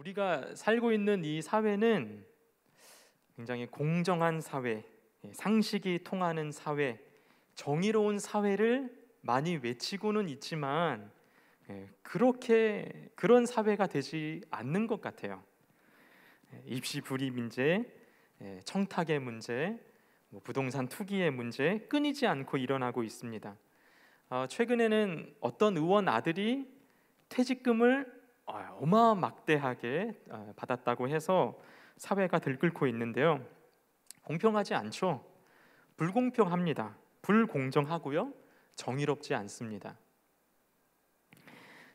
우리가 살고 있는 이 사회는 굉장히 공정한 사회, 상식이 통하는 사회, 정의로운 사회를 많이 외치고는 있지만 그렇게 그런 사회가 되지 않는 것 같아요. 입시 불이 문제, 청탁의 문제, 부동산 투기의 문제 끊이지 않고 일어나고 있습니다. 최근에는 어떤 의원 아들이 퇴직금을 어마막대하게 받았다고 해서 사회가 들끓고 있는데요. 공평하지 않죠. 불공평합니다. 불공정하고요. 정의롭지 않습니다.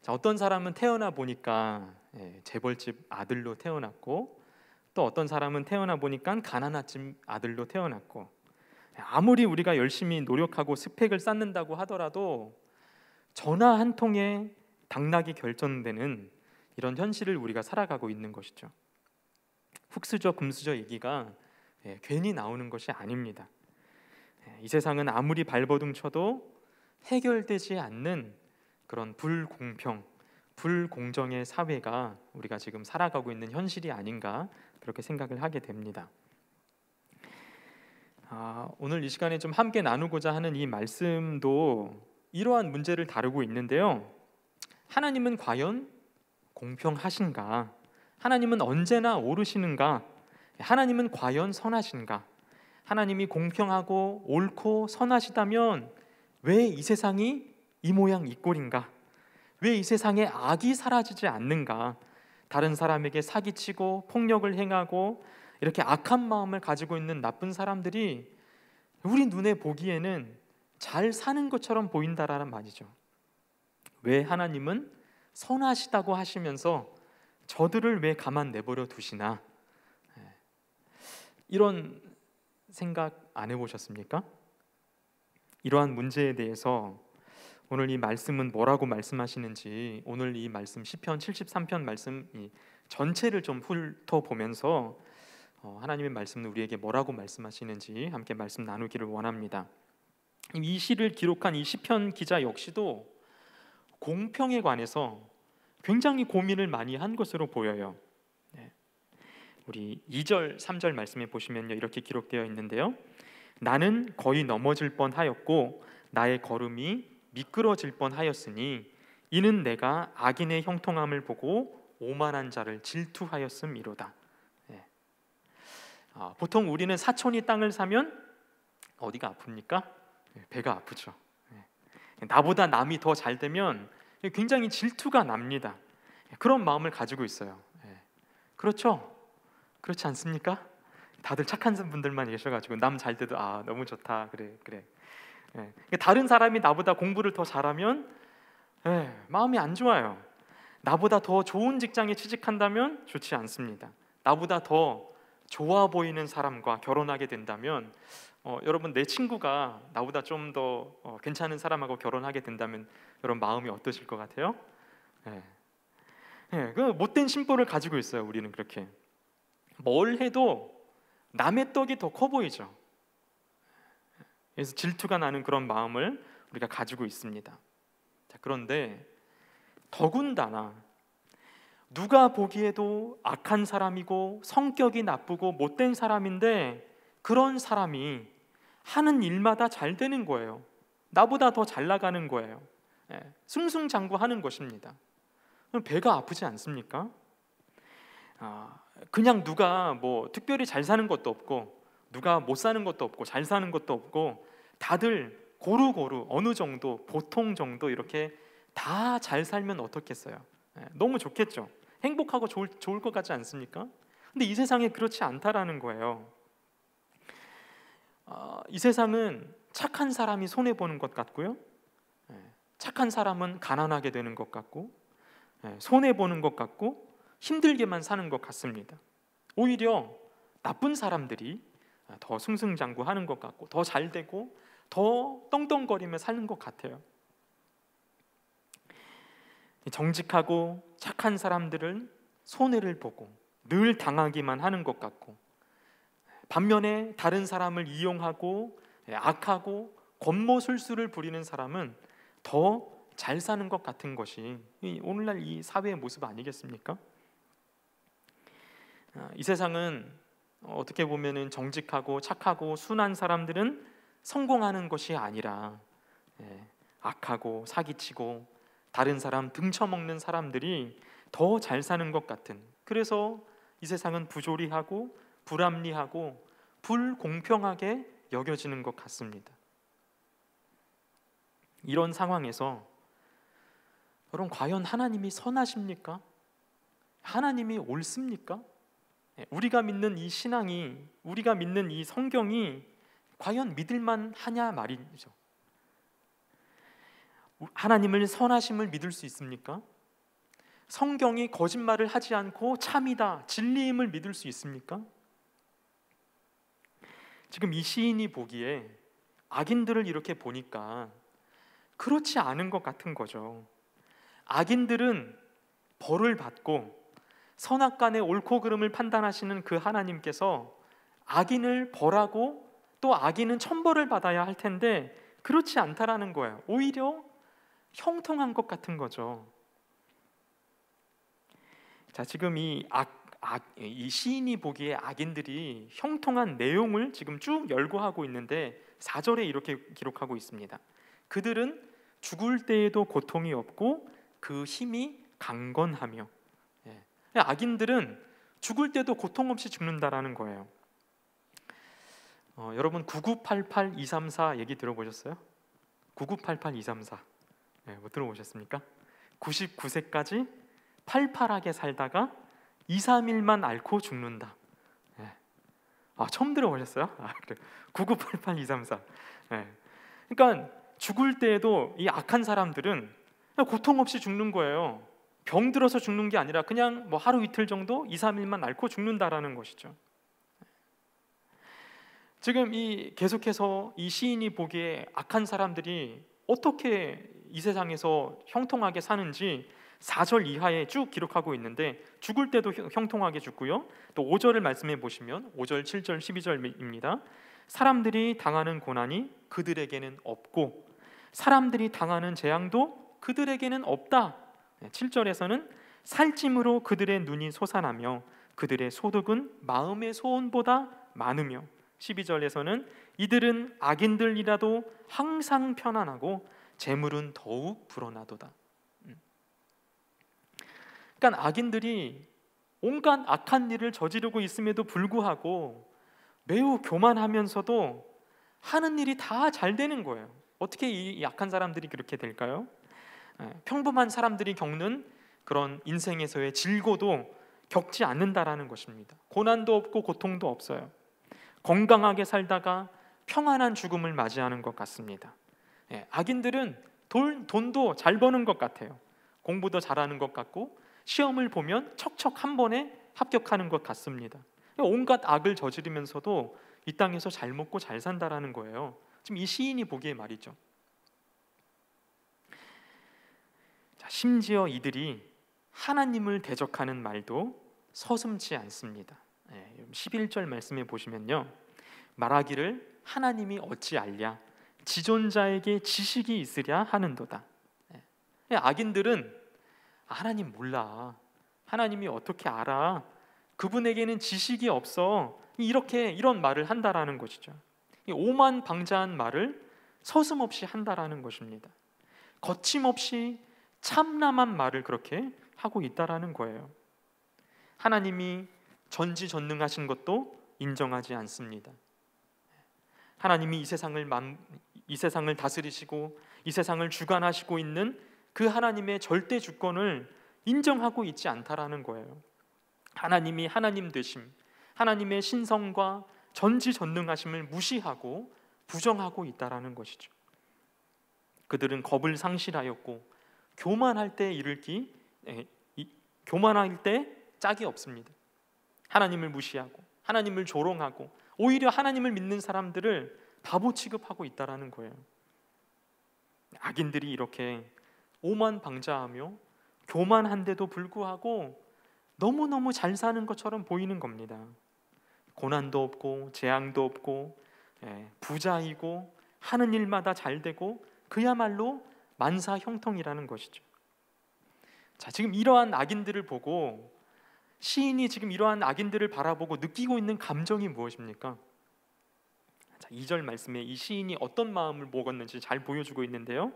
자, 어떤 사람은 태어나 보니까 재벌집 아들로 태어났고, 또 어떤 사람은 태어나 보니까 가난한 집 아들로 태어났고, 아무리 우리가 열심히 노력하고 스펙을 쌓는다고 하더라도 전화 한 통에 당락이 결정되는 이런 현실을 우리가 살아가고 있는 것이죠. 흙수저 금수저 얘기가 괜히 나오는 것이 아닙니다. 이 세상은 아무리 발버둥 쳐도 해결되지 않는 그런 불공평, 불공정의 사회가 우리가 지금 살아가고 있는 현실이 아닌가 그렇게 생각을 하게 됩니다. 오늘 이 시간에 좀 함께 나누고자 하는 이 말씀도 이러한 문제를 다루고 있는데요. 하나님은 과연 공평하신가? 하나님은 언제나 옳으시는가? 하나님은 과연 선하신가? 하나님이 공평하고 옳고 선하시다면 왜 이 세상이 이 모양 이 꼴인가? 왜 이 세상에 악이 사라지지 않는가? 다른 사람에게 사기치고 폭력을 행하고 이렇게 악한 마음을 가지고 있는 나쁜 사람들이 우리 눈에 보기에는 잘 사는 것처럼 보인다라는 말이죠. 왜 하나님은 선하시다고 하시면서 저들을 왜 가만 내버려 두시나? 이런 생각 안 해보셨습니까? 이러한 문제에 대해서 오늘 이 말씀은 뭐라고 말씀하시는지, 오늘 이 말씀 시편 73편 말씀 전체를 좀 훑어보면서 하나님의 말씀은 우리에게 뭐라고 말씀하시는지 함께 말씀 나누기를 원합니다. 이 시를 기록한 이 시편 기자 역시도 공평에 관해서 굉장히 고민을 많이 한 것으로 보여요. 우리 2절, 3절 말씀에 보시면요, 이렇게 기록되어 있는데요. 나는 거의 넘어질 뻔하였고 나의 걸음이 미끄러질 뻔하였으니 이는 내가 악인의 형통함을 보고 오만한 자를 질투하였음이로다. 보통 우리는 사촌이 땅을 사면 어디가 아픕니까? 배가 아프죠. 나보다 남이 더 잘 되면 굉장히 질투가 납니다. 그런 마음을 가지고 있어요. 그렇죠? 그렇지 않습니까? 다들 착한 분들만 계셔가지고 남 잘 돼도 너무 좋다, 그래. 다른 사람이 나보다 공부를 더 잘하면 마음이 안 좋아요. 나보다 더 좋은 직장에 취직한다면 좋지 않습니다. 나보다 더 좋아 보이는 사람과 결혼하게 된다면 여러분, 내 친구가 나보다 좀 더 괜찮은 사람하고 결혼하게 된다면 여러분 마음이 어떠실 것 같아요? 그 못된 심보를 가지고 있어요. 우리는 그렇게 뭘 해도 남의 떡이 더 커 보이죠. 그래서 질투가 나는 그런 마음을 우리가 가지고 있습니다. 자, 그런데 더군다나 누가 보기에도 악한 사람이고 성격이 나쁘고 못된 사람인데 그런 사람이 하는 일마다 잘 되는 거예요. 나보다 더 잘 나가는 거예요. 승승장구하는 것입니다. 그럼 배가 아프지 않습니까? 그냥 누가 특별히 잘 사는 것도 없고 누가 못 사는 것도 없고 잘 사는 것도 없고 다들 고루고루 어느 정도 보통 정도 이렇게 다 잘 살면 어떻겠어요? 너무 좋겠죠. 행복하고 좋을 것 같지 않습니까? 근데 이 세상에 그렇지 않다라는 거예요. 이 세상은 착한 사람이 손해 보는 것 같고요, 착한 사람은 가난하게 되는 것 같고, 손해 보는 것 같고 힘들게만 사는 것 같습니다. 오히려 나쁜 사람들이 더 승승장구하는 것 같고 더 잘 되고 더 떵떵거리며 사는 것 같아요. 정직하고 착한 사람들은 손해를 보고 늘 당하기만 하는 것 같고, 반면에 다른 사람을 이용하고 악하고 권모술수를 부리는 사람은 더 잘 사는 것 같은 것이 오늘날 이 사회의 모습 아니겠습니까? 이 세상은 어떻게 보면은 정직하고 착하고 순한 사람들은 성공하는 것이 아니라 악하고 사기치고 다른 사람 등쳐먹는 사람들이 더 잘 사는 것 같은, 그래서 이 세상은 부조리하고 불합리하고 불공평하게 여겨지는 것 같습니다. 이런 상황에서 여러분, 과연 하나님이 선하십니까? 하나님이 옳습니까? 우리가 믿는 이 신앙이, 우리가 믿는 이 성경이 과연 믿을만 하냐 말이죠. 하나님을 선하심을 믿을 수 있습니까? 성경이 거짓말을 하지 않고 참이다, 진리임을 믿을 수 있습니까? 지금 이 시인이 보기에 악인들을 이렇게 보니까 그렇지 않은 것 같은 거죠. 악인들은 벌을 받고 선악간의 옳고 그름을 판단하시는 그 하나님께서 악인을 벌하고 또 악인은 천벌을 받아야 할 텐데 그렇지 않다라는 거예요. 오히려 형통한 것 같은 거죠. 자, 지금 이 시인이 보기에 악인들이 형통한 내용을 지금 쭉 열거하고 있는데 4절에 이렇게 기록하고 있습니다. 그들은 죽을 때에도 고통이 없고 그 힘이 강건하며. 악인들은 죽을 때도 고통 없이 죽는다라는 거예요. 여러분 9988-234 얘기 들어보셨어요? 9988-234 못 들어보셨습니까? 99세까지 팔팔하게 살다가 2, 3일만 앓고 죽는다. 처음 들어보셨어요? 그래. 9988-234 그러니까 죽을 때에도 이 악한 사람들은 고통 없이 죽는 거예요. 병 들어서 죽는 게 아니라 그냥 뭐 하루 이틀 정도 2, 3일만 앓고 죽는다라는 것이죠. 지금 계속해서 이 시인이 보기에 악한 사람들이 어떻게 이 세상에서 형통하게 사는지 4절 이하에 쭉 기록하고 있는데, 죽을 때도 형통하게 죽고요. 또 5절을 말씀해 보시면 5절, 7절, 12절입니다. 사람들이 당하는 고난이 그들에게는 없고 사람들이 당하는 재앙도 그들에게는 없다. 7절에서는 살찜으로 그들의 눈이 솟아나며 그들의 소득은 마음의 소원보다 많으며, 12절에서는 이들은 악인들이라도 항상 편안하고 재물은 더욱 불어나도다. 그러니까 악인들이 온갖 악한 일을 저지르고 있음에도 불구하고 매우 교만하면서도 하는 일이 다 잘 되는 거예요. 어떻게 이 악한 사람들이 그렇게 될까요? 평범한 사람들이 겪는 그런 인생에서의 질고도 겪지 않는다라는 것입니다. 고난도 없고 고통도 없어요. 건강하게 살다가 평안한 죽음을 맞이하는 것 같습니다. 악인들은 돈도 잘 버는 것 같아요. 공부도 잘하는 것 같고 시험을 보면 척척 한 번에 합격하는 것 같습니다. 온갖 악을 저지르면서도 이 땅에서 잘 먹고 잘 산다라는 거예요. 지금 이 시인이 보기에 말이죠. 자, 심지어 이들이 하나님을 대적하는 말도 서슴지 않습니다. 11절 말씀에 보시면요, 말하기를 하나님이 어찌 알랴 지존자에게 지식이 있으랴 하는도다. 악인들은 하나님 몰라, 하나님이 어떻게 알아, 그분에게는 지식이 없어, 이런 말을 한다라는 것이죠. 오만방자한 말을 서슴없이 한다라는 것입니다. 거침없이 참남한 말을 그렇게 하고 있다라는 거예요. 하나님이 전지전능하신 것도 인정하지 않습니다. 하나님이 이 세상을 다스리시고 이 세상을 주관하시고 있는 그 하나님의 절대 주권을 인정하고 있지 않다라는 거예요. 하나님이 하나님 되심, 하나님의 신성과 전지전능하심을 무시하고 부정하고 있다라는 것이죠. 그들은 겁을 상실하였고 교만할 때 짝이 없습니다. 하나님을 무시하고 하나님을 조롱하고 오히려 하나님을 믿는 사람들을 바보 취급하고 있다라는 거예요. 악인들이 이렇게 오만방자하며 교만한데도 불구하고 너무너무 잘 사는 것처럼 보이는 겁니다. 고난도 없고 재앙도 없고 부자이고 하는 일마다 잘 되고 그야말로 만사 형통이라는 것이죠. 자, 지금 이러한 악인들을 보고 시인이 지금 이러한 악인들을 바라보고 느끼고 있는 감정이 무엇입니까? 자, 2절 말씀에 이 시인이 어떤 마음을 먹었는지 잘 보여주고 있는데요.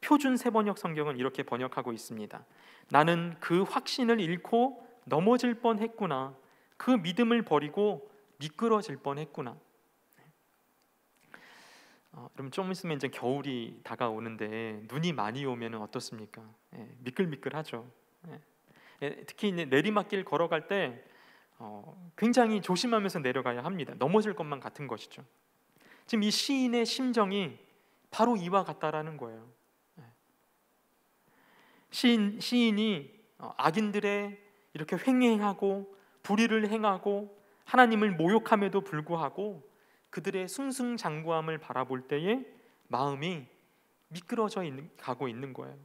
표준 세번역 성경은 이렇게 번역하고 있습니다. 나는 그 확신을 잃고 넘어질 뻔했구나. 그 믿음을 버리고 미끄러질 뻔했구나. 그럼 좀 있으면 이제 겨울이 다가오는데 눈이 많이 오면 어떻습니까? 미끌미끌하죠. 특히 이제 내리막길 걸어갈 때 굉장히 조심하면서 내려가야 합니다. 넘어질 것만 같은 것이죠. 지금 이 시인의 심정이 바로 이와 같다라는 거예요. 시인이 악인들의 이렇게 횡행하고 불의를 행하고 하나님을 모욕함에도 불구하고 그들의 승승장구함을 바라볼 때에 마음이 미끄러져 가고 있는 거예요.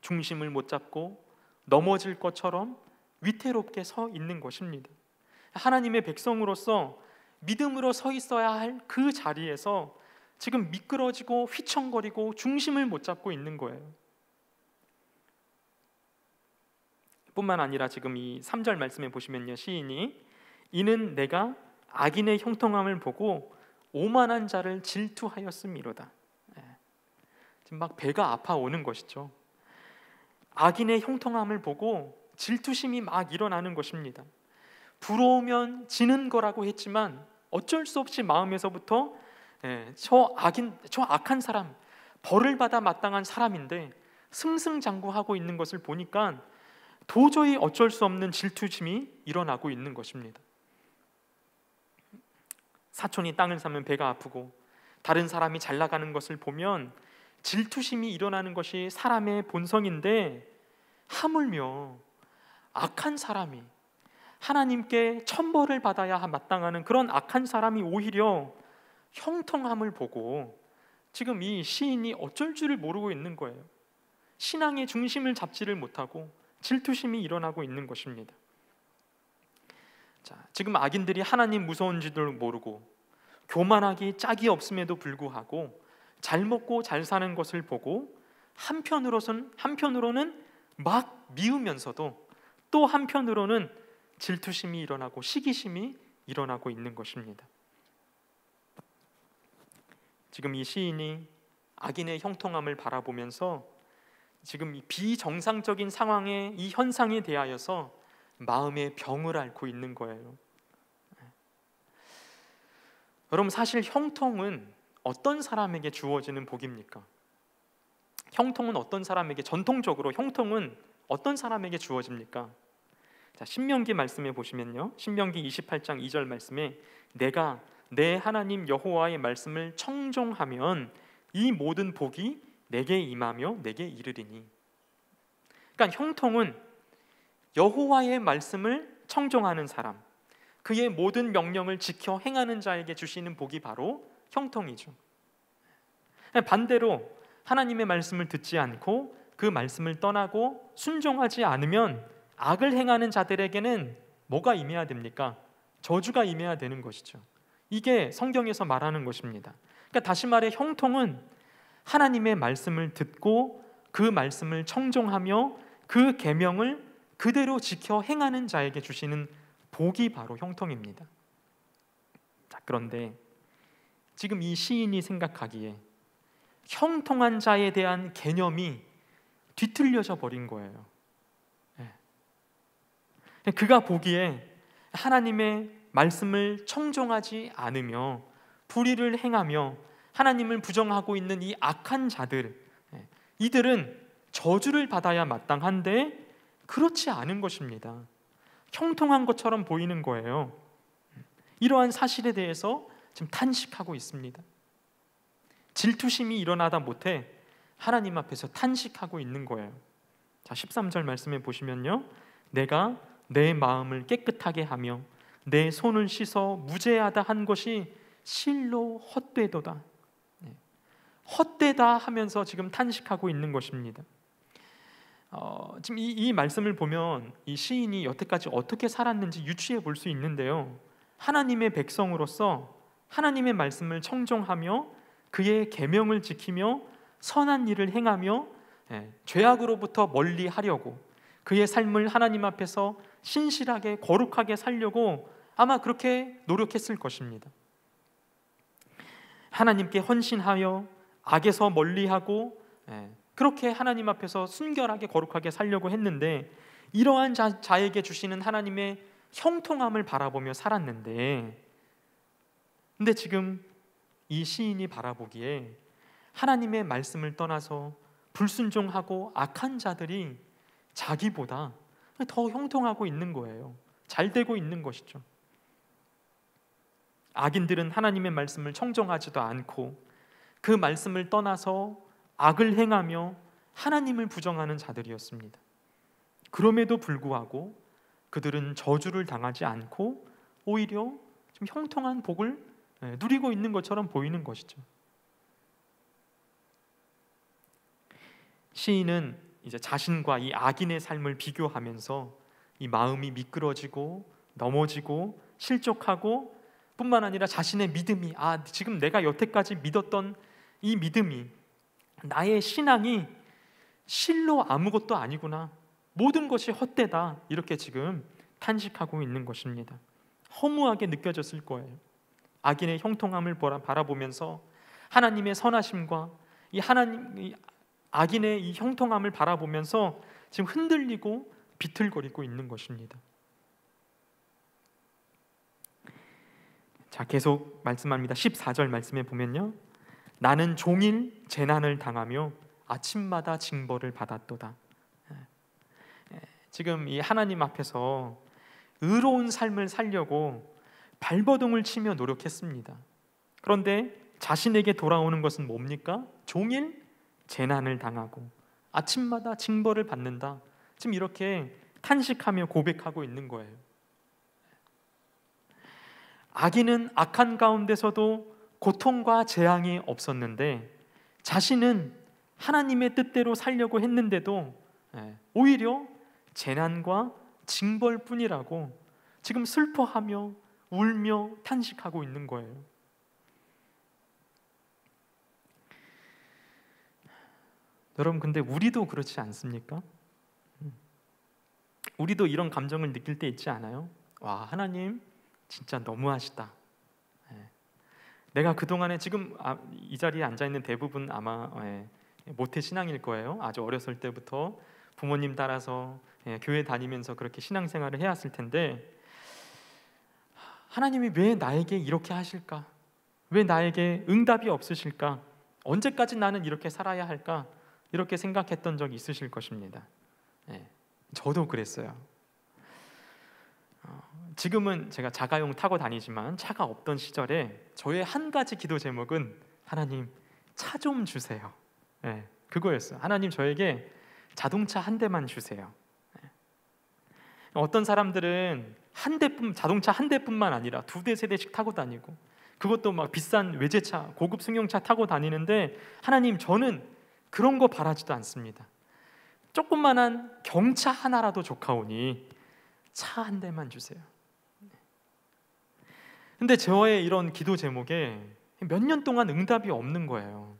중심을 못 잡고 넘어질 것처럼 위태롭게 서 있는 것입니다. 하나님의 백성으로서 믿음으로 서 있어야 할 그 자리에서 지금 미끄러지고 휘청거리고 중심을 못 잡고 있는 거예요. 뿐만 아니라 지금 이 3절 말씀에 보시면요, 시인이 이는 내가 악인의 형통함을 보고 오만한 자를 질투하였음이로다. 지금 막 배가 아파오는 것이죠. 악인의 형통함을 보고 질투심이 막 일어나는 것입니다. 부러우면 지는 거라고 했지만 어쩔 수 없이 마음에서부터 저 악한 사람, 벌을 받아 마땅한 사람인데 승승장구하고 있는 것을 보니까 도저히 어쩔 수 없는 질투심이 일어나고 있는 것입니다. 사촌이 땅을 사면 배가 아프고 다른 사람이 잘 나가는 것을 보면 질투심이 일어나는 것이 사람의 본성인데 하물며 악한 사람이 하나님께 천벌을 받아야 마땅하는 그런 악한 사람이 오히려 형통함을 보고 지금 이 시인이 어쩔 줄을 모르고 있는 거예요. 신앙의 중심을 잡지를 못하고 질투심이 일어나고 있는 것입니다. 자, 지금 악인들이 하나님 무서운지도 모르고 교만하기 짝이 없음에도 불구하고 잘 먹고 잘 사는 것을 보고 한편으로는 막 미우면서도 또 한편으로는 질투심이 일어나고 시기심이 일어나고 있는 것입니다. 지금 이 시인이 악인의 형통함을 바라보면서 지금 이 비정상적인 상황의 이 현상에 대하여서 마음의 병을 앓고 있는 거예요. 여러분, 사실 형통은 어떤 사람에게 주어지는 복입니까? 형통은 어떤 사람에게, 전통적으로 형통은 어떤 사람에게 주어집니까? 자, 신명기 말씀에 보시면요, 신명기 28장 2절 말씀에 내가 내 하나님 여호와의 말씀을 청종하면 이 모든 복이 내게 임하며 내게 이르리니. 그러니까 형통은 여호와의 말씀을 청종하는 사람, 그의 모든 명령을 지켜 행하는 자에게 주시는 복이 바로 형통이죠. 반대로 하나님의 말씀을 듣지 않고 그 말씀을 떠나고 순종하지 않으면 악을 행하는 자들에게는 뭐가 임해야 됩니까? 저주가 임해야 되는 것이죠. 이게 성경에서 말하는 것입니다. 그러니까 다시 말해 형통은 하나님의 말씀을 듣고 그 말씀을 청종하며 그 계명을 그대로 지켜 행하는 자에게 주시는 복이 바로 형통입니다. 자, 그런데 지금 이 시인이 생각하기에 형통한 자에 대한 개념이 뒤틀려져 버린 거예요. 그가 보기에 하나님의 말씀을 청종하지 않으며 불의를 행하며 하나님을 부정하고 있는 이 악한 자들, 이들은 저주를 받아야 마땅한데 그렇지 않은 것입니다. 형통한 것처럼 보이는 거예요. 이러한 사실에 대해서 지금 탄식하고 있습니다. 질투심이 일어나다 못해 하나님 앞에서 탄식하고 있는 거예요. 자, 13절 말씀에 보시면요, 내가 내 마음을 깨끗하게 하며 내 손을 씻어 무죄하다 한 것이 실로 헛되도다. 헛되다 하면서 지금 탄식하고 있는 것입니다. 지금 이 말씀을 보면 이 시인이 여태까지 어떻게 살았는지 유추해 볼 수 있는데요, 하나님의 백성으로서 하나님의 말씀을 청종하며 그의 계명을 지키며 선한 일을 행하며 죄악으로부터 멀리 하려고 그의 삶을 하나님 앞에서 신실하게 거룩하게 살려고 아마 그렇게 노력했을 것입니다. 하나님께 헌신하여 악에서 멀리하고 그렇게 하나님 앞에서 순결하게 거룩하게 살려고 했는데, 이러한 자에게 주시는 하나님의 형통함을 바라보며 살았는데, 근데 지금 이 시인이 바라보기에 하나님의 말씀을 떠나서 불순종하고 악한 자들이 자기보다 더 형통하고 있는 거예요. 잘 되고 있는 것이죠. 악인들은 하나님의 말씀을 청정하지도 않고 그 말씀을 떠나서 악을 행하며 하나님을 부정하는 자들이었습니다. 그럼에도 불구하고 그들은 저주를 당하지 않고 오히려 좀 형통한 복을 누리고 있는 것처럼 보이는 것이죠. 시인은 이제 자신과 이 악인의 삶을 비교하면서 이 마음이 미끄러지고 넘어지고 실족하고 뿐만 아니라 자신의 믿음이, 지금 내가 여태까지 믿었던 이 믿음이, 나의 신앙이 실로 아무것도 아니구나, 모든 것이 헛되다, 이렇게 지금 탄식하고 있는 것입니다. 허무하게 느껴졌을 거예요. 악인의 형통함을 바라보면서 하나님의 선하심과 이 악인의 이 형통함을 바라보면서 지금 흔들리고 비틀거리고 있는 것입니다. 자, 계속 말씀합니다. 14절 말씀에 보면요, 나는 종일 재난을 당하며 아침마다 징벌을 받았도다. 지금 이 하나님 앞에서 의로운 삶을 살려고 발버둥을 치며 노력했습니다. 그런데 자신에게 돌아오는 것은 뭡니까? 종일 재난을 당하고 아침마다 징벌을 받는다. 지금 이렇게 탄식하며 고백하고 있는 거예요. 악인은 악한 가운데서도 고통과 재앙이 없었는데, 자신은 하나님의 뜻대로 살려고 했는데도 오히려 재난과 징벌뿐이라고 지금 슬퍼하며 울며 탄식하고 있는 거예요. 여러분, 근데 우리도 그렇지 않습니까? 우리도 이런 감정을 느낄 때 있지 않아요? 와, 하나님 진짜 너무하시다. 내가 그동안에 지금 이 자리에 앉아있는 대부분 아마 모태 신앙일 거예요. 아주 어렸을 때부터 부모님 따라서 교회 다니면서 그렇게 신앙생활을 해왔을 텐데, 하나님이 왜 나에게 이렇게 하실까? 왜 나에게 응답이 없으실까? 언제까지 나는 이렇게 살아야 할까? 이렇게 생각했던 적이 있으실 것입니다. 저도 그랬어요. 지금은 제가 자가용 타고 다니지만 차가 없던 시절에 저의 한 가지 기도 제목은 하나님 차 좀 주세요. 그거였어요. 하나님 저에게 자동차 한 대만 주세요. 어떤 사람들은 자동차 한 대뿐만 아니라 2대, 3대씩 타고 다니고, 그것도 막 비싼 외제차, 고급 승용차 타고 다니는데, 하나님 저는 그런 거 바라지도 않습니다. 조그만한 경차 하나라도 좋카오니 차 한 대만 주세요. 근데 저의 이런 기도 제목에 몇 년 동안 응답이 없는 거예요.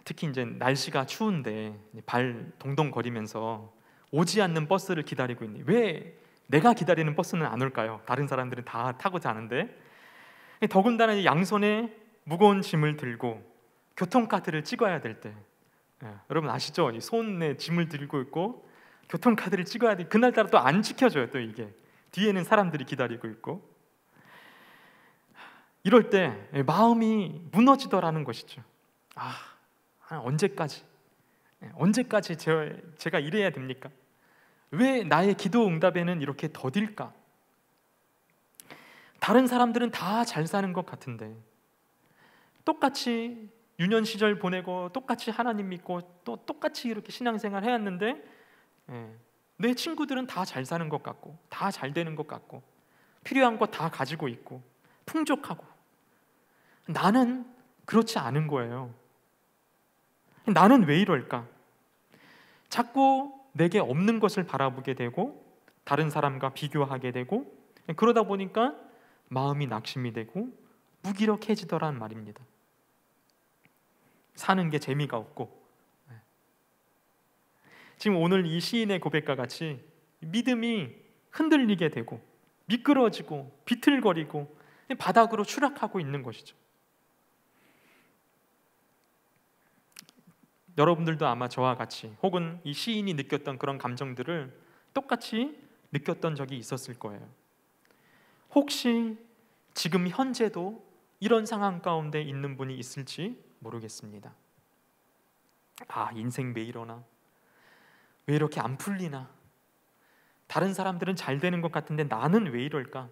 특히 이제 날씨가 추운데 발 동동거리면서 오지 않는 버스를 기다리고 있니? 왜 내가 기다리는 버스는 안 올까요? 다른 사람들은 다 타고 자는데. 더군다나 양손에 무거운 짐을 들고 교통카드를 찍어야 될 때, 여러분 아시죠? 손에 짐을 들고 있고 교통카드를 찍어야 돼. 그날따라 또 안 지켜줘요. 또 이게 뒤에는 사람들이 기다리고 있고. 이럴 때 마음이 무너지더라는 것이죠. 언제까지 제가 이래야 됩니까? 왜 나의 기도 응답에는 이렇게 더딜까? 다른 사람들은 다 잘 사는 것 같은데, 똑같이 유년 시절 보내고 똑같이 하나님 믿고 또 똑같이 이렇게 신앙생활 해왔는데, 내 친구들은 다 잘 사는 것 같고 다 잘 되는 것 같고 필요한 거 다 가지고 있고 풍족하고, 나는 그렇지 않은 거예요. 나는 왜 이럴까? 자꾸 내게 없는 것을 바라보게 되고 다른 사람과 비교하게 되고, 그러다 보니까 마음이 낙심이 되고 무기력해지더란 말입니다. 사는 게 재미가 없고. 지금 오늘 이 시인의 고백과 같이 믿음이 흔들리게 되고 미끄러지고 비틀거리고 바닥으로 추락하고 있는 것이죠. 여러분들도 아마 저와 같이 혹은 이 시인이 느꼈던 그런 감정들을 똑같이 느꼈던 적이 있었을 거예요. 혹시 지금 현재도 이런 상황 가운데 있는 분이 있을지 모르겠습니다. 인생 왜 이러나? 왜 이렇게 안 풀리나? 다른 사람들은 잘 되는 것 같은데 나는 왜 이럴까?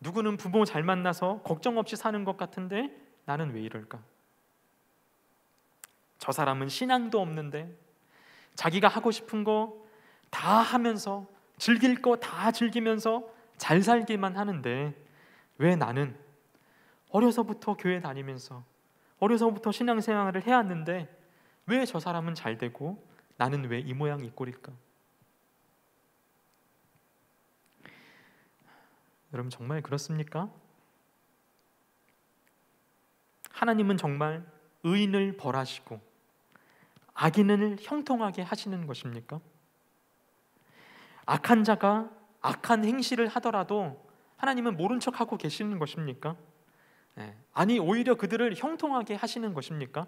누구는 부모 잘 만나서 걱정 없이 사는 것 같은데 나는 왜 이럴까? 저 사람은 신앙도 없는데 자기가 하고 싶은 거 다 하면서 즐길 거 다 즐기면서 잘 살기만 하는데 왜 나는 어려서부터 교회 다니면서 어려서부터 신앙생활을 해왔는데 왜 저 사람은 잘 되고 나는 왜 이 모양 이 꼴일까? 여러분 정말 그렇습니까? 하나님은 정말 의인을 벌하시고 악인을 형통하게 하시는 것입니까? 악한 자가 악한 행실을 하더라도 하나님은 모른 척하고 계시는 것입니까? 아니 오히려 그들을 형통하게 하시는 것입니까?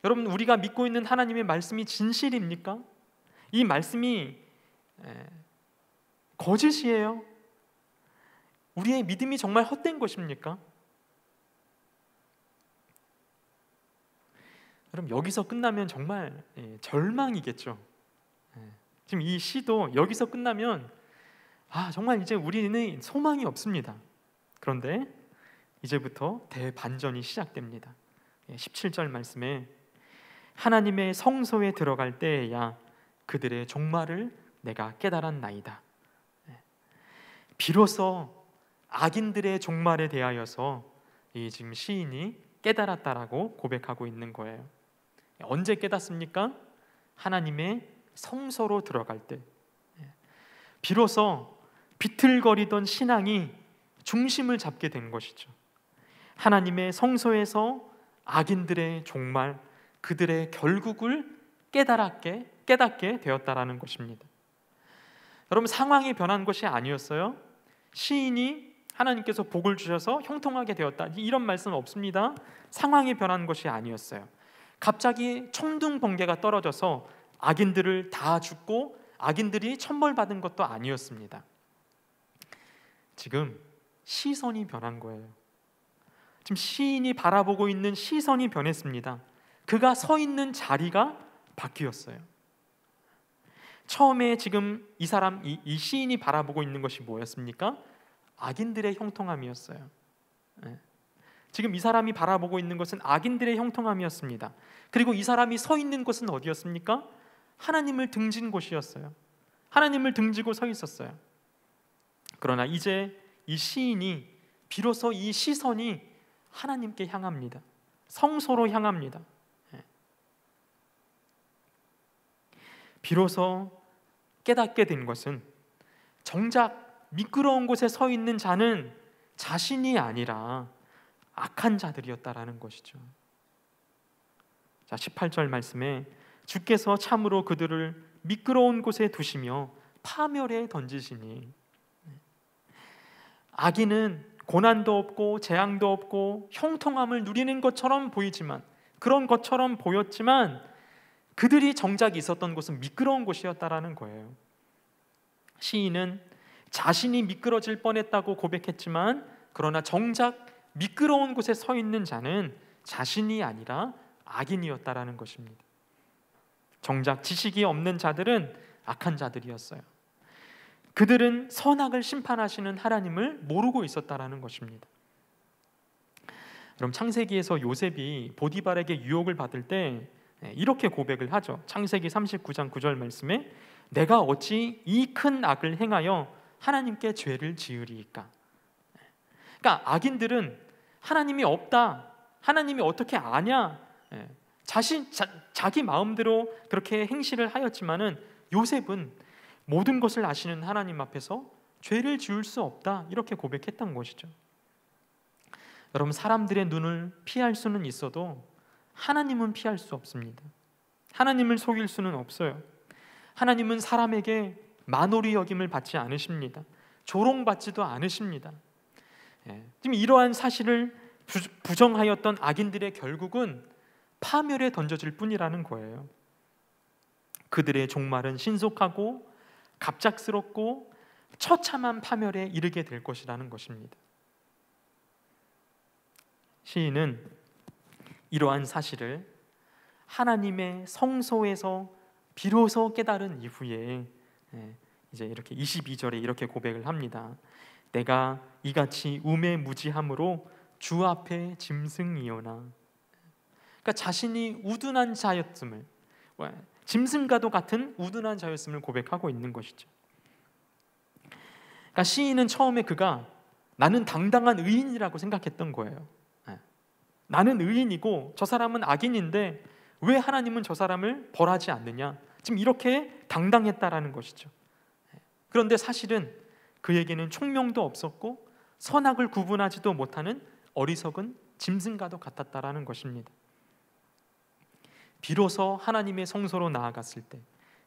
여러분 우리가 믿고 있는 하나님의 말씀이 진실입니까? 이 말씀이 거짓이에요? 우리의 믿음이 정말 헛된 것입니까? 여러분 여기서 끝나면 정말 절망이겠죠. 지금 이 시도 여기서 끝나면 정말 이제 우리는 소망이 없습니다. 그런데 이제부터 대반전이 시작됩니다. 17절 말씀에 하나님의 성소에 들어갈 때에야 그들의 종말을 내가 깨달았나이다. 비로소 악인들의 종말에 대하여서 이 지금 시인이 깨달았다라고 고백하고 있는 거예요. 언제 깨닫습니까? 하나님의 성소로 들어갈 때 비로소 비틀거리던 신앙이 중심을 잡게 된 것이죠. 하나님의 성소에서 악인들의 종말, 그들의 결국을 깨닫게 되었다라는 것입니다. 여러분 상황이 변한 것이 아니었어요. 시인이 하나님께서 복을 주셔서 형통하게 되었다 이런 말씀은 없습니다. 상황이 변한 것이 아니었어요. 갑자기 천둥 번개가 떨어져서 악인들을 다 죽고 악인들이 천벌받은 것도 아니었습니다. 지금 시선이 변한 거예요. 지금 시인이 바라보고 있는 시선이 변했습니다. 그가 서 있는 자리가 바뀌었어요. 처음에 지금 이 시인이 바라보고 있는 것이 뭐였습니까? 악인들의 형통함이었어요. 지금 이 사람이 바라보고 있는 것은 악인들의 형통함이었습니다. 그리고 이 사람이 서 있는 곳은 어디였습니까? 하나님을 등진 곳이었어요. 하나님을 등지고 서 있었어요. 그러나 이제 이 시인이 비로소 이 시선이 하나님께 향합니다. 성소로 향합니다. 비로소 깨닫게 된 것은 정작 미끄러운 곳에 서 있는 자는 자신이 아니라 악한 자들이었다라는 것이죠. 자, 18절 말씀에 주께서 참으로 그들을 미끄러운 곳에 두시며 파멸에 던지시니 악인은 고난도 없고 재앙도 없고 형통함을 누리는 것처럼 보이지만 그런 것처럼 보였지만 그들이 정작 있었던 곳은 미끄러운 곳이었다라는 거예요. 시인은 자신이 미끄러질 뻔했다고 고백했지만 그러나 정작 미끄러운 곳에 서 있는 자는 자신이 아니라 악인이었다라는 것입니다. 정작 지식이 없는 자들은 악한 자들이었어요. 그들은 선악을 심판하시는 하나님을 모르고 있었다라는 것입니다. 그럼 창세기에서 요셉이 보디발에게 유혹을 받을 때 이렇게 고백을 하죠. 창세기 39장 9절 말씀에 내가 어찌 이 큰 악을 행하여 하나님께 죄를 지으리이까. 그러니까 악인들은 하나님이 없다, 하나님이 어떻게 아냐, 자기 마음대로 그렇게 행실을 하였지만은 요셉은 모든 것을 아시는 하나님 앞에서 죄를 지을 수 없다 이렇게 고백했던 것이죠. 여러분 사람들의 눈을 피할 수는 있어도 하나님은 피할 수 없습니다. 하나님을 속일 수는 없어요. 하나님은 사람에게 만홀히 여김을 받지 않으십니다. 조롱받지도 않으십니다. 지금 이러한 사실을 부정하였던 악인들의 결국은 파멸에 던져질 뿐이라는 거예요. 그들의 종말은 신속하고 갑작스럽고 처참한 파멸에 이르게 될 것이라는 것입니다. 시인은 이러한 사실을 하나님의 성소에서 비로소 깨달은 이후에 이제 이렇게 22절에 이렇게 고백을 합니다. 내가 이같이 우매무지함으로 주 앞에 짐승이오나. 그러니까 자신이 우둔한 자였음을, 짐승과도 같은 우둔한 자였음을 고백하고 있는 것이죠. 그러니까 시인은 처음에 그가 나는 당당한 의인이라고 생각했던 거예요. 나는 의인이고 저 사람은 악인인데 왜 하나님은 저 사람을 벌하지 않느냐, 지금 이렇게 당당했다라는 것이죠. 그런데 사실은 그에게는 총명도 없었고 선악을 구분하지도 못하는 어리석은 짐승과도 같았다라는 것입니다. 비로소 하나님의 성소로 나아갔을 때,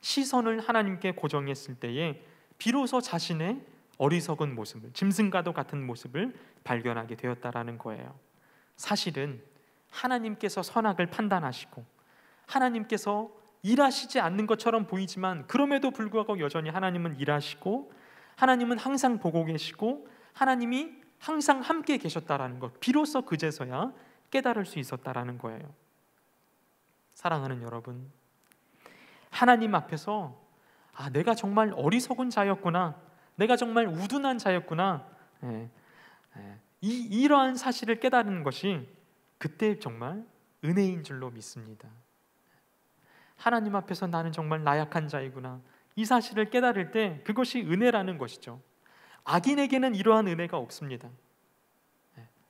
시선을 하나님께 고정했을 때에 비로소 자신의 어리석은 모습을, 짐승과도 같은 모습을 발견하게 되었다라는 거예요. 사실은 하나님께서 선악을 판단하시고 하나님께서 일하시지 않는 것처럼 보이지만 그럼에도 불구하고 여전히 하나님은 일하시고 하나님은 항상 보고 계시고 하나님이 항상 함께 계셨다라는 것, 비로소 그제서야 깨달을 수 있었다라는 거예요. 사랑하는 여러분, 하나님 앞에서 내가 정말 어리석은 자였구나, 내가 정말 우둔한 자였구나, 이러한 사실을 깨달은 것이 그때 정말 은혜인 줄로 믿습니다. 하나님 앞에서 나는 정말 나약한 자이구나, 이 사실을 깨달을 때 그것이 은혜라는 것이죠. 악인에게는 이러한 은혜가 없습니다.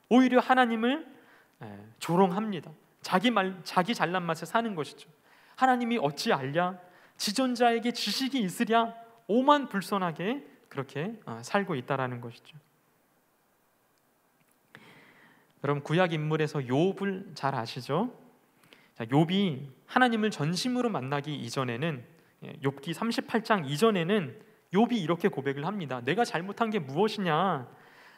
오히려 하나님을 조롱합니다. 자기 잘난 맛에 사는 것이죠. 하나님이 어찌 알랴, 지존자에게 지식이 있으랴, 오만불손하게 그렇게 살고 있다라는 것이죠. 여러분, 구약 인물에서 욥을 잘 아시죠? 욥이 하나님을 전심으로 만나기 이전에는, 욥기 38장 이전에는 욥이 이렇게 고백을 합니다. 내가 잘못한 게 무엇이냐,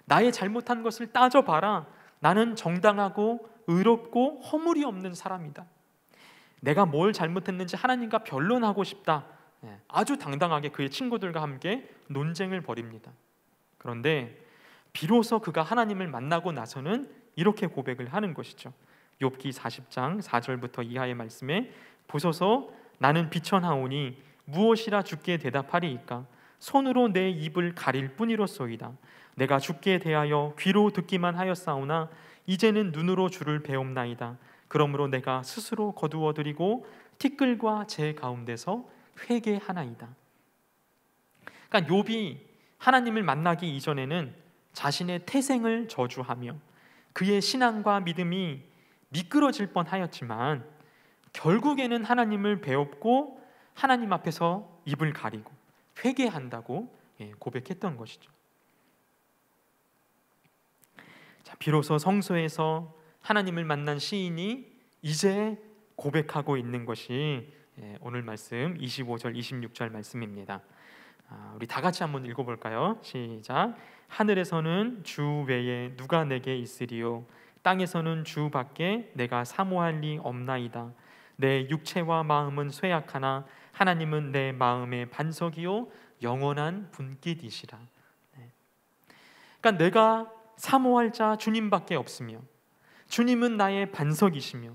나의 잘못한 것을 따져봐라. 나는 정당하고 의롭고 허물이 없는 사람이다. 내가 뭘 잘못했는지 하나님과 변론하고 싶다. 아주 당당하게 그의 친구들과 함께 논쟁을 벌입니다. 그런데 비로소 그가 하나님을 만나고 나서는 이렇게 고백을 하는 것이죠. 욥기 40장 4절부터 이하의 말씀에 보소서, 나는 비천하오니 무엇이라 주께 대답하리이까? 손으로 내 입을 가릴 뿐이로소이다. 내가 주께 대하여 귀로 듣기만 하였사오나 이제는 눈으로 주를 배옵나이다. 그러므로 내가 스스로 거두어드리고 티끌과 제 가운데서 회개하나이다. 그러니까 욥이 하나님을 만나기 이전에는 자신의 태생을 저주하며 그의 신앙과 믿음이 미끄러질 뻔하였지만 결국에는 하나님을 배웠고 하나님 앞에서 입을 가리고 회개한다고 고백했던 것이죠. 자, 비로소 성소에서 하나님을 만난 시인이 이제 고백하고 있는 것이 오늘 말씀 25절 26절 말씀입니다. 우리 다 같이 한번 읽어볼까요? 시작. 하늘에서는 주 외에 누가 내게 있으리요, 땅에서는 주 밖에 내가 사모할 리 없나이다. 내 육체와 마음은 쇠약하나 하나님은 내 마음의 반석이요 영원한 분깃이시라. 그러니까 내가 사모할 자 주님밖에 없으며 주님은 나의 반석이시며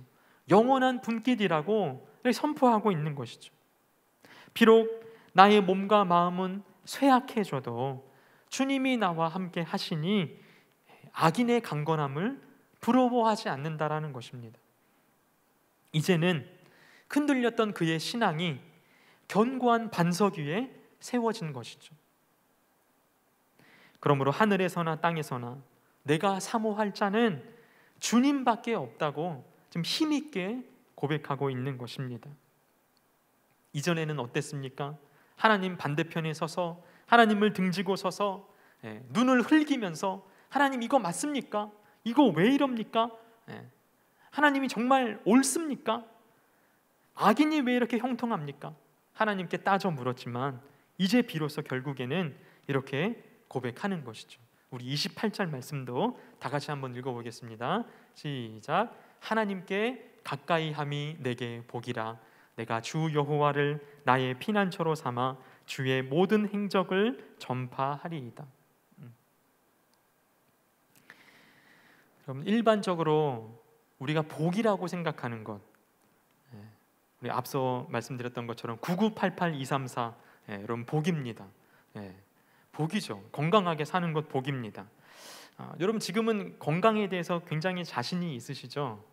영원한 분깃이라고 선포하고 있는 것이죠. 비록 나의 몸과 마음은 쇠약해져도 주님이 나와 함께 하시니 악인의 강건함을 부러워하지 않는다라는 것입니다. 이제는 흔들렸던 그의 신앙이 견고한 반석 위에 세워진 것이죠. 그러므로 하늘에서나 땅에서나 내가 사모할 자는 주님밖에 없다고 지금 힘있게 고백하고 있는 것입니다. 이전에는 어땠습니까? 하나님 반대편에 서서 하나님을 등지고 서서 눈을 흘기면서 하나님 이거 맞습니까? 이거 왜 이럽니까? 하나님이 정말 옳습니까? 악인이 왜 이렇게 형통합니까? 하나님께 따져 물었지만 이제 비로소 결국에는 이렇게 고백하는 것이죠. 우리 28절 말씀도 다 같이 한번 읽어보겠습니다. 시작. 하나님께 가까이 함이 내게 복이라. 내가 주 여호와를 나의 피난처로 삼아 주의 모든 행적을 전파하리이다. 그럼 일반적으로 우리가 복이라고 생각하는 것, 우리 앞서 말씀드렸던 것처럼 9988234, 여러분 복입니다. 복이죠. 건강하게 사는 것 복입니다. 여러분 지금은 건강에 대해서 굉장히 자신이 있으시죠?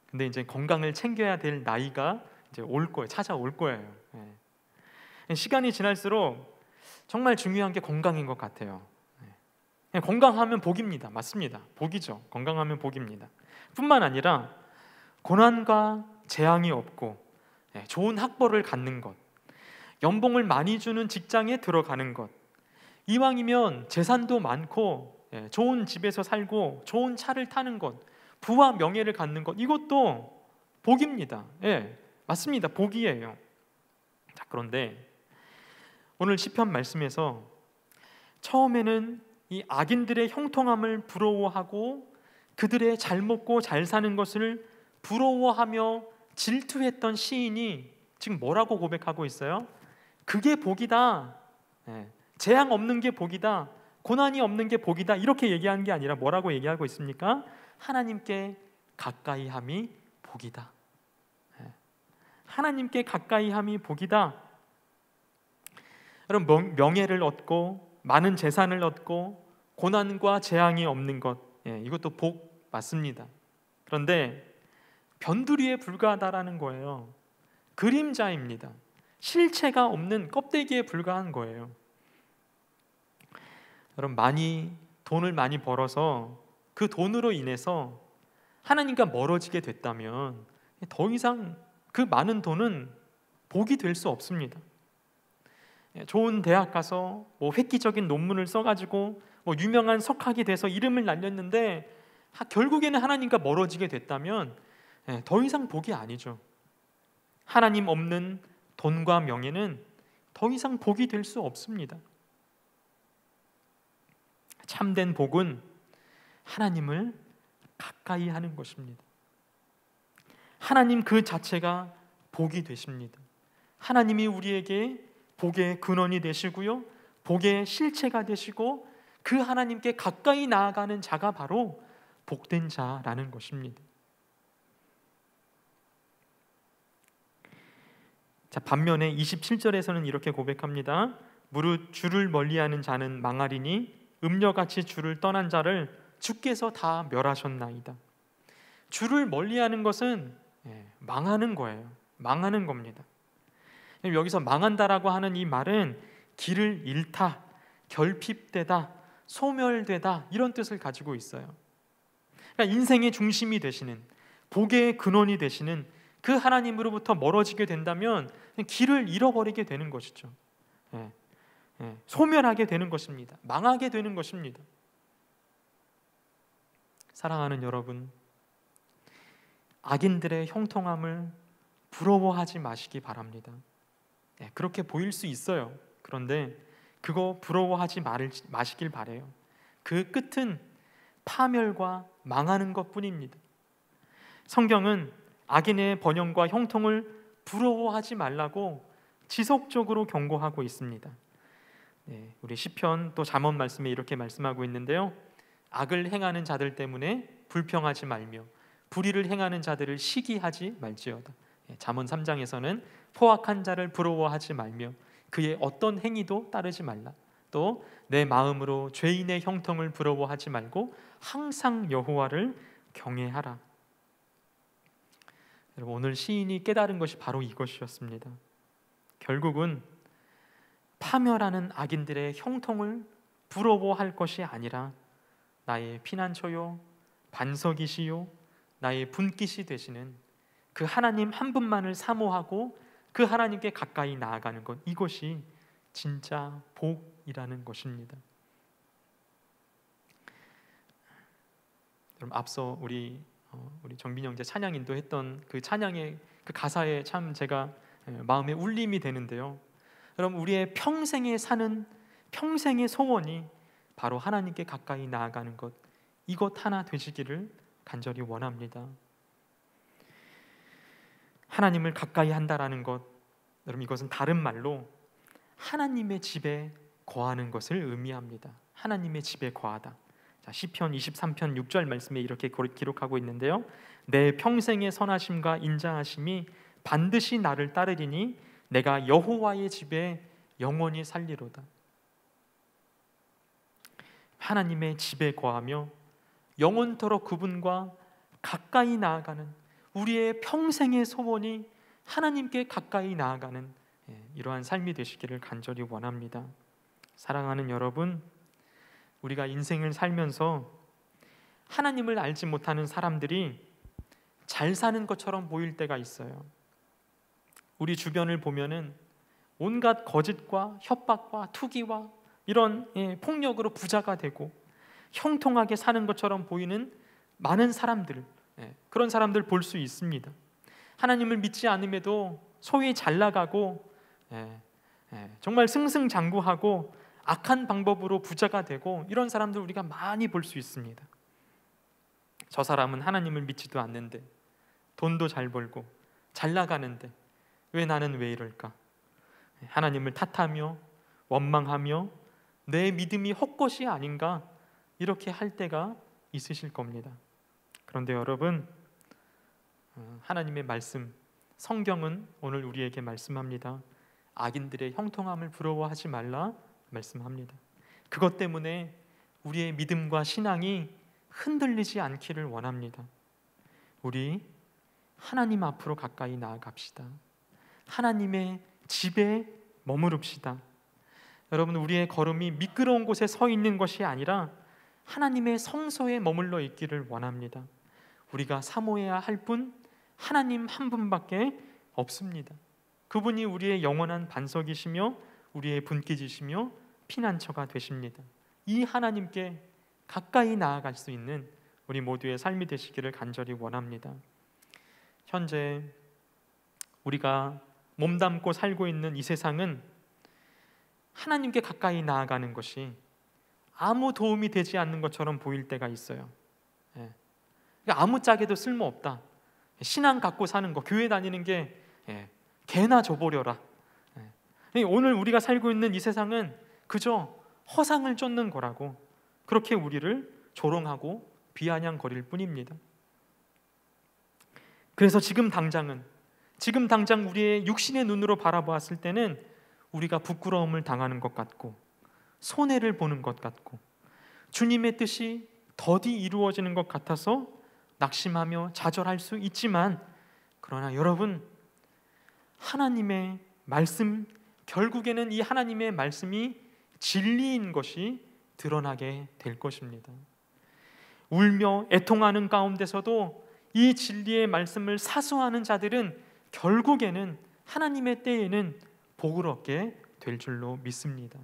근데 이제 건강을 챙겨야 될 나이가 이제 올 거예요. 찾아올 거예요. 시간이 지날수록 정말 중요한 게 건강인 것 같아요. 건강하면 복입니다. 맞습니다. 복이죠. 건강하면 복입니다. 뿐만 아니라 고난과 재앙이 없고 좋은 학벌을 갖는 것, 연봉을 많이 주는 직장에 들어가는 것, 이왕이면 재산도 많고 좋은 집에서 살고 좋은 차를 타는 것, 부와 명예를 갖는 것, 이것도 복입니다. 맞습니다. 복이에요. 자, 그런데 오늘 시편 말씀에서 처음에는 이 악인들의 형통함을 부러워하고 그들의 잘 먹고 잘 사는 것을 부러워하며 질투했던 시인이 지금 뭐라고 고백하고 있어요? 그게 복이다. 재앙 없는 게 복이다. 고난이 없는 게 복이다. 이렇게 얘기하는 게 아니라 뭐라고 얘기하고 있습니까? 하나님께 가까이 함이 복이다. 하나님께 가까이 함이 복이다. 여러분 명예를 얻고 많은 재산을 얻고 고난과 재앙이 없는 것, 이것도 복 맞습니다. 그런데 변두리에 불과하다라는 거예요. 그림자입니다. 실체가 없는 껍데기에 불과한 거예요. 여러분 돈을 많이 벌어서 그 돈으로 인해서 하나님과 멀어지게 됐다면 더 이상 그 많은 돈은 복이 될 수 없습니다. 좋은 대학 가서 획기적인 논문을 써가지고 유명한 석학이 돼서 이름을 날렸는데 결국에는 하나님과 멀어지게 됐다면 더 이상 복이 아니죠. 하나님 없는 돈과 명예는 더 이상 복이 될 수 없습니다. 참된 복은 하나님을 가까이 하는 것입니다. 하나님 그 자체가 복이 되십니다. 하나님이 우리에게 복의 근원이 되시고요, 복의 실체가 되시고 그 하나님께 가까이 나아가는 자가 바로 복된 자라는 것입니다. 자, 반면에 27절에서는 이렇게 고백합니다. 무릇 주를 멀리하는 자는 망하리니 음녀같이 주를 떠난 자를 주께서 다 멸하셨나이다. 주를 멀리하는 것은 망하는 거예요. 망하는 겁니다. 여기서 망한다라고 하는 이 말은 길을 잃다, 결핍되다, 소멸되다 이런 뜻을 가지고 있어요. 그러니까 인생의 중심이 되시는, 복의 근원이 되시는 그 하나님으로부터 멀어지게 된다면 길을 잃어버리게 되는 것이죠. 소멸하게 되는 것입니다. 망하게 되는 것입니다. 사랑하는 여러분, 악인들의 형통함을 부러워하지 마시기 바랍니다. 그렇게 보일 수 있어요. 그런데 그거 부러워하지 마시길 바래요. 그 끝은 파멸과 망하는 것뿐입니다. 성경은 악인의 번영과 형통을 부러워하지 말라고 지속적으로 경고하고 있습니다. 우리 시편 또 잠언 말씀에 이렇게 말씀하고 있는데요. 악을 행하는 자들 때문에 불평하지 말며 불의를 행하는 자들을 시기하지 말지어다. 잠언 3장에서는 포악한 자를 부러워하지 말며 그의 어떤 행위도 따르지 말라. 또 내 마음으로 죄인의 형통을 부러워하지 말고 항상 여호와를 경외하라. 여러분, 오늘 시인이 깨달은 것이 바로 이것이었습니다. 결국은 파멸하는 악인들의 형통을 부러워할 것이 아니라 나의 피난처요 반석이시요 나의 분깃이 되시는 그 하나님 한 분만을 사모하고 그 하나님께 가까이 나아가는 것, 이것이 진짜 복이라는 것입니다. 여러분, 앞서 우리 정빈 형제 찬양 인도했던 그 찬양의 그 가사에 참 제가 마음에 울림이 되는데요. 여러분, 우리의 평생에 사는 평생의 소원이 바로 하나님께 가까이 나아가는 것, 이것 하나 되시기를 간절히 원합니다. 하나님을 가까이 한다라는 것, 여러분, 이것은 다른 말로 하나님의 집에 거하는 것을 의미합니다. 하나님의 집에 거하다. 자, 시편 23편 6절 말씀에 이렇게 기록하고 있는데요. 내 평생의 선하심과 인자하심이 반드시 나를 따르리니 내가 여호와의 집에 영원히 살리로다. 하나님의 집에 거하며 영원토록 그분과 가까이 나아가는, 우리의 평생의 소원이 하나님께 가까이 나아가는 이러한 삶이 되시기를 간절히 원합니다. 사랑하는 여러분, 우리가 인생을 살면서 하나님을 알지 못하는 사람들이 잘 사는 것처럼 보일 때가 있어요. 우리 주변을 보면은 온갖 거짓과 협박과 투기와 이런 폭력으로 부자가 되고 형통하게 사는 것처럼 보이는 많은 사람들, 그런 사람들 볼 수 있습니다. 하나님을 믿지 않음에도 소위 잘 나가고 정말 승승장구하고 악한 방법으로 부자가 되고 이런 사람들 우리가 많이 볼 수 있습니다. 저 사람은 하나님을 믿지도 않는데 돈도 잘 벌고 잘 나가는데 왜 나는 왜 이럴까? 하나님을 탓하며 원망하며 내 믿음이 헛것이 아닌가 이렇게 할 때가 있으실 겁니다. 그런데 여러분, 하나님의 말씀, 성경은 오늘 우리에게 말씀합니다. 악인들의 형통함을 부러워하지 말라 말씀합니다. 그것 때문에 우리의 믿음과 신앙이 흔들리지 않기를 원합니다. 우리 하나님 앞으로 가까이 나아갑시다. 하나님의 집에 머무릅시다. 여러분, 우리의 걸음이 미끄러운 곳에 서 있는 것이 아니라 하나님의 성소에 머물러 있기를 원합니다. 우리가 사모해야 할 분, 하나님 한 분밖에 없습니다. 그분이 우리의 영원한 반석이시며 우리의 분깃이시며 피난처가 되십니다. 이 하나님께 가까이 나아갈 수 있는 우리 모두의 삶이 되시기를 간절히 원합니다. 현재 우리가 몸담고 살고 있는 이 세상은 하나님께 가까이 나아가는 것이 아무 도움이 되지 않는 것처럼 보일 때가 있어요. 아무짝에도 쓸모없다. 신앙 갖고 사는 거, 교회 다니는 게 개나 줘보려라. 오늘 우리가 살고 있는 이 세상은 그저 허상을 쫓는 거라고 그렇게 우리를 조롱하고 비아냥거릴 뿐입니다. 그래서 지금 당장 우리의 육신의 눈으로 바라보았을 때는 우리가 부끄러움을 당하는 것 같고 손해를 보는 것 같고 주님의 뜻이 더디 이루어지는 것 같아서 낙심하며 좌절할 수 있지만, 그러나 여러분, 하나님의 말씀, 결국에는 이 하나님의 말씀이 진리인 것이 드러나게 될 것입니다. 울며 애통하는 가운데서도 이 진리의 말씀을 사수하는 자들은 결국에는 하나님의 때에는 복을 얻게 될 줄로 믿습니다.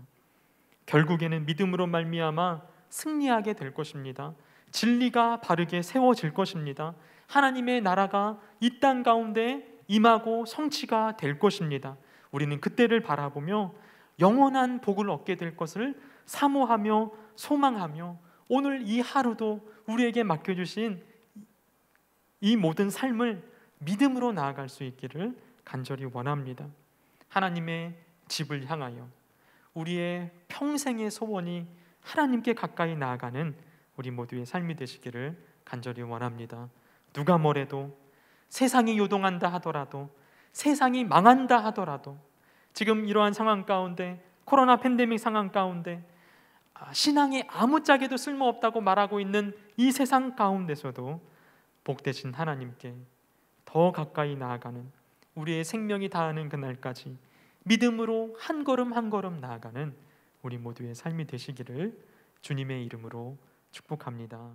결국에는 믿음으로 말미암아 승리하게 될 것입니다. 진리가 바르게 세워질 것입니다. 하나님의 나라가 이 땅 가운데 임하고 성취가 될 것입니다. 우리는 그때를 바라보며 영원한 복을 얻게 될 것을 사모하며 소망하며 오늘 이 하루도 우리에게 맡겨주신 이 모든 삶을 믿음으로 나아갈 수 있기를 간절히 원합니다. 하나님의 집을 향하여 우리의 평생의 소원이 하나님께 가까이 나아가는 우리 모두의 삶이 되시기를 간절히 원합니다. 누가 뭐래도, 세상이 요동한다 하더라도, 세상이 망한다 하더라도, 지금 이러한 상황 가운데, 코로나 팬데믹 상황 가운데 신앙이 아무짝에도 쓸모없다고 말하고 있는 이 세상 가운데서도 복되신 하나님께 더 가까이 나아가는, 우리의 생명이 다하는 그날까지 믿음으로 한 걸음 한 걸음 나아가는 우리 모두의 삶이 되시기를 주님의 이름으로 축복합니다.